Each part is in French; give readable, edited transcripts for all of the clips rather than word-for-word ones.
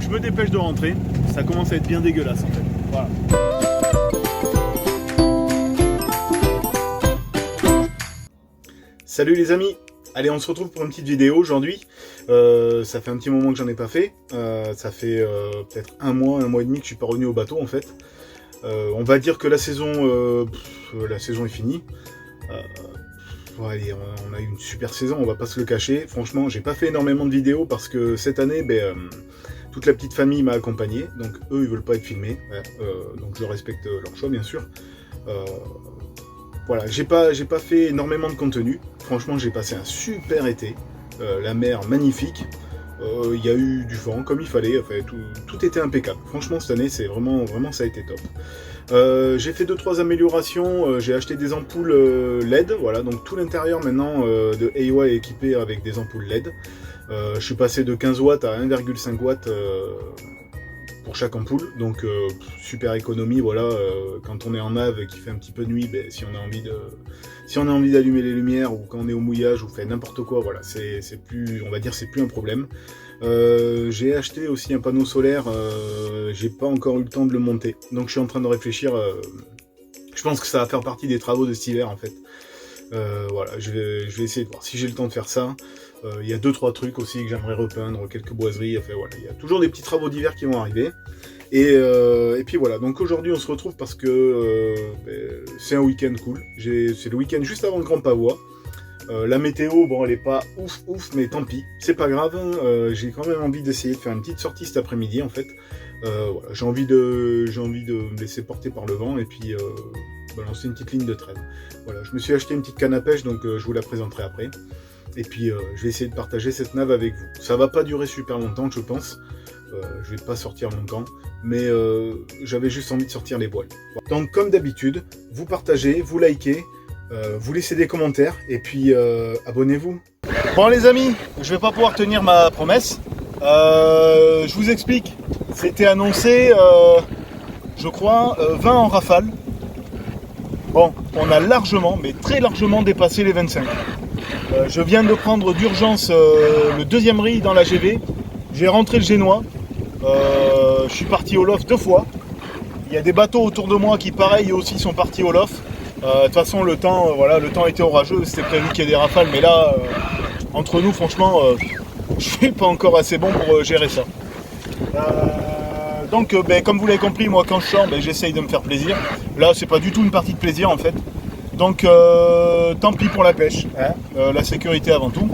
je me dépêche de rentrer. Ça commence à être bien dégueulasse en fait. Voilà. Salut les amis. Allez, on se retrouve pour une petite vidéo aujourd'hui. Ça fait un petit moment que j'en ai pas fait. Ça fait peut-être un mois et demi que je suis pas revenu au bateau en fait. On va dire que la saison est finie. Allez, on a eu une super saison, on va pas se le cacher. Franchement, j'ai pas fait énormément de vidéos parce que cette année, toute la petite famille m'a accompagné. Donc eux, ils veulent pas être filmés. Donc je respecte leur choix, bien sûr. Voilà, j'ai pas fait énormément de contenu. Franchement, j'ai passé un super été. La mer magnifique. Il y a eu du vent comme il fallait. Enfin, tout était impeccable. Franchement, cette année, c'est vraiment ça a été top. J'ai fait 2-3 améliorations. J'ai acheté des ampoules LED. Voilà, donc tout l'intérieur maintenant de AY est équipé avec des ampoules LED. Je suis passé de 15 watts à 1,5 watts pour chaque ampoule, donc super économie. Voilà, quand on est en nav et qu'il fait un petit peu de nuit, si on a envie d'allumer les lumières ou quand on est au mouillage ou fait n'importe quoi, voilà, c'est plus, on va dire, c'est plus un problème. J'ai acheté aussi un panneau solaire, j'ai pas encore eu le temps de le monter, donc je suis en train de réfléchir. Je pense que ça va faire partie des travaux de cet hiver en fait. Voilà, je vais essayer de voir si j'ai le temps de faire ça. Il y a 2-3 trucs aussi que j'aimerais repeindre, quelques boiseries, enfin voilà, il y a toujours des petits travaux d'hiver qui vont arriver. Et puis voilà, donc aujourd'hui on se retrouve parce que c'est un week-end cool. C'est le week-end juste avant le Grand Pavois. La météo, bon, elle est pas ouf, mais tant pis, c'est pas grave. J'ai quand même envie d'essayer de faire une petite sortie cet après-midi en fait. Voilà, j'ai envie de me laisser porter par le vent et puis balancer une petite ligne de traîne. Voilà, je me suis acheté une petite canne à pêche, donc je vous la présenterai après. Et puis je vais essayer de partager cette nave avec vous. Ça va pas durer super longtemps, je pense. Je vais pas sortir longtemps, mais j'avais juste envie de sortir les voiles. Donc comme d'habitude, vous partagez, vous likez, vous laissez des commentaires et puis abonnez-vous. Bon les amis, je vais pas pouvoir tenir ma promesse. Je vous explique. C'était annoncé, je crois, 20 en rafale. Bon, on a largement, mais très largement dépassé les 25. Je viens de prendre d'urgence le deuxième riz dans la GV. J'ai rentré le génois. Je suis parti au loft 2 fois. Il y a des bateaux autour de moi qui, pareil, aussi sont partis au loft. De toute façon, le temps était orageux. C'était prévu qu'il y ait des rafales, mais là, entre nous, franchement, je suis pas encore assez bon pour gérer ça. Donc, comme vous l'avez compris, moi, quand je sors, j'essaye de me faire plaisir. Là, c'est pas du tout une partie de plaisir, en fait. Donc, tant pis pour la pêche, hein. La sécurité avant tout.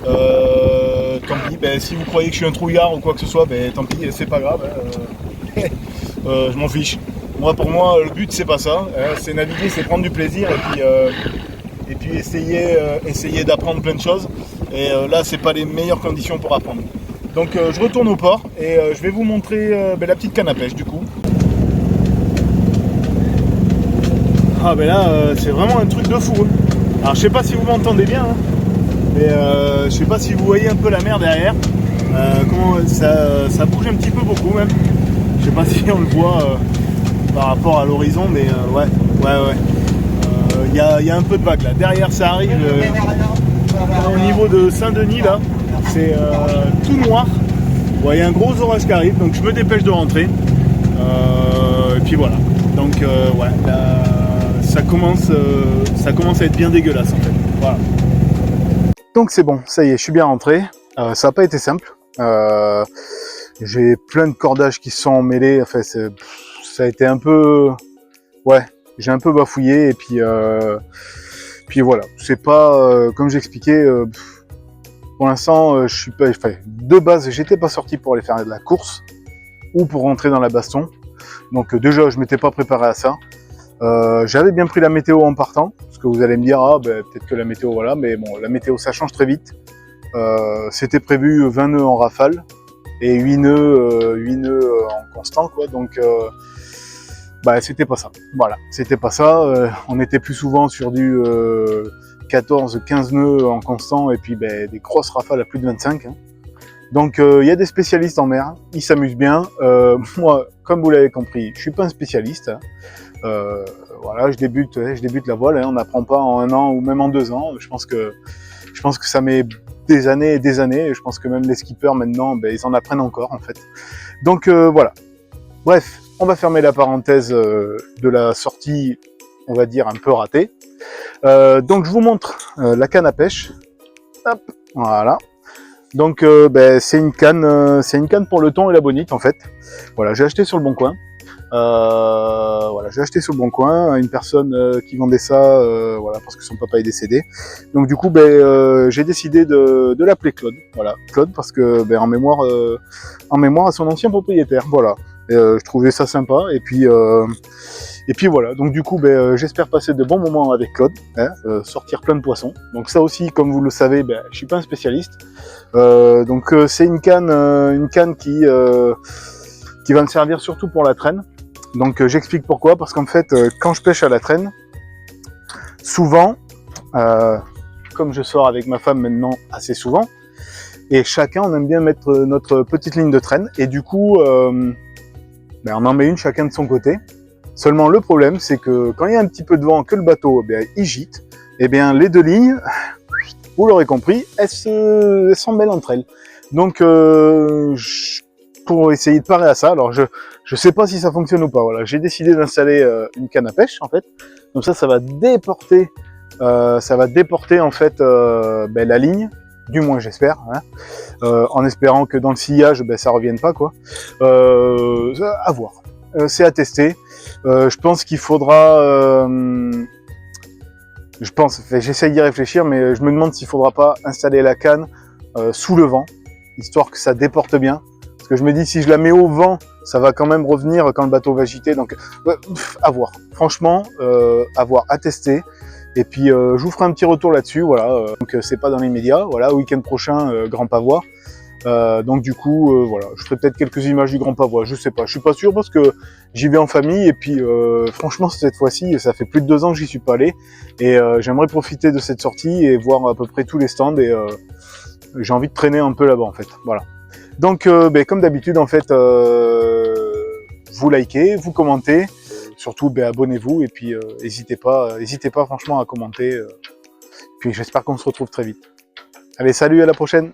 Tant pis, si vous croyez que je suis un trouillard ou quoi que ce soit, tant pis, c'est pas grave. Hein. Je m'en fiche. Pour moi, le but c'est pas ça. Hein. C'est naviguer, c'est prendre du plaisir et puis essayer d'apprendre plein de choses. Et là, c'est pas les meilleures conditions pour apprendre. Donc, je retourne au port et je vais vous montrer la petite canne à pêche du coup. Ah là, c'est vraiment un truc de fou. Hein. Alors je sais pas si vous m'entendez bien, hein, mais je sais pas si vous voyez un peu la mer derrière. Comment ça bouge un petit peu beaucoup même. Je sais pas si on le voit par rapport à l'horizon, mais ouais. Il y a un peu de vague là. Derrière ça arrive au niveau de Saint-Denis là. C'est tout noir. Il y a un gros orage qui arrive, donc je me dépêche de rentrer. Et puis voilà. Donc ouais. Ça commence à être bien dégueulasse en fait. Voilà. Donc c'est bon, ça y est, je suis bien rentré. Ça n'a pas été simple. J'ai plein de cordages qui se sont mêlés. Enfin, ça a été un peu, ouais, j'ai un peu bafouillé et puis voilà. C'est pas comme j'expliquais. Pour l'instant, je suis pas. Enfin, de base, j'étais pas sorti pour aller faire de la course ou pour rentrer dans la baston. Donc déjà, je m'étais pas préparé à ça. J'avais bien pris la météo en partant, parce que vous allez me dire, peut-être que la météo, voilà, mais bon, la météo ça change très vite. C'était prévu 20 nœuds en rafale et 8 nœuds en constant, quoi, donc c'était pas ça. Voilà, c'était pas ça. On était plus souvent sur du 14-15 nœuds en constant et puis des grosses rafales à plus de 25. Hein. Donc il y a des spécialistes en mer, ils s'amusent bien. Moi, comme vous l'avez compris, je suis pas un spécialiste. Hein. Voilà, je débute la voile, hein, on n'apprend pas en 1 an ou même en 2 ans. Je pense que ça met des années et des années, et je pense que même les skippers maintenant, ils en apprennent encore en fait. Donc voilà. Bref, on va fermer la parenthèse de la sortie, on va dire un peu ratée. Donc je vous montre la canne à pêche. Hop, voilà. Donc c'est une canne pour le thon et la bonite en fait. Voilà, j'ai acheté sur le Bon Coin. Voilà, j'ai acheté sur le Bon Coin une personne qui vendait ça, voilà, parce que son papa est décédé. Donc du coup, j'ai décidé de l'appeler Claude. Voilà, Claude parce que en mémoire à son ancien propriétaire. Voilà, je trouvais ça sympa. Et puis voilà. Donc du coup, j'espère passer de bons moments avec Claude, hein, sortir plein de poissons. Donc ça aussi, comme vous le savez, je suis pas un spécialiste. Donc c'est une canne qui va me servir surtout pour la traîne. Donc j'explique pourquoi, parce qu'en fait quand je pêche à la traîne, souvent, comme je sors avec ma femme maintenant assez souvent, et chacun on aime bien mettre notre petite ligne de traîne, et du coup on en met une chacun de son côté. Seulement le problème c'est que quand il y a un petit peu de vent, que le bateau il gîte, et bien les deux lignes, vous l'aurez compris, elles s'en mêlent entre elles. Donc pour essayer de parer à ça, alors je sais pas si ça fonctionne ou pas. Voilà, j'ai décidé d'installer une canne à pêche en fait. Comme ça va déporter, en fait la ligne, du moins j'espère, hein, en espérant que dans le sillage ça revienne pas quoi. À voir, c'est à tester. Je pense qu'il faudra, j'essaye d'y réfléchir, mais je me demande s'il faudra pas installer la canne sous le vent, histoire que ça déporte bien. Parce que je me dis, si je la mets au vent, ça va quand même revenir quand le bateau va gîter. Donc, à voir. Franchement, à voir, à tester. Et puis, je vous ferai un petit retour là-dessus. Voilà. Donc, c'est pas dans les médias. Voilà, week-end prochain, Grand Pavois. Donc, du coup, voilà. Je ferai peut-être quelques images du Grand Pavois. Je sais pas. Je suis pas sûr parce que j'y vais en famille. Et puis, franchement, cette fois-ci, ça fait plus de 2 ans que j'y suis pas allé. Et j'aimerais profiter de cette sortie et voir à peu près tous les stands. Et j'ai envie de traîner un peu là-bas, en fait. Voilà. Donc, comme d'habitude, en fait, vous likez, vous commentez, surtout abonnez-vous et puis n'hésitez pas franchement à commenter. Puis j'espère qu'on se retrouve très vite. Allez, salut, à la prochaine!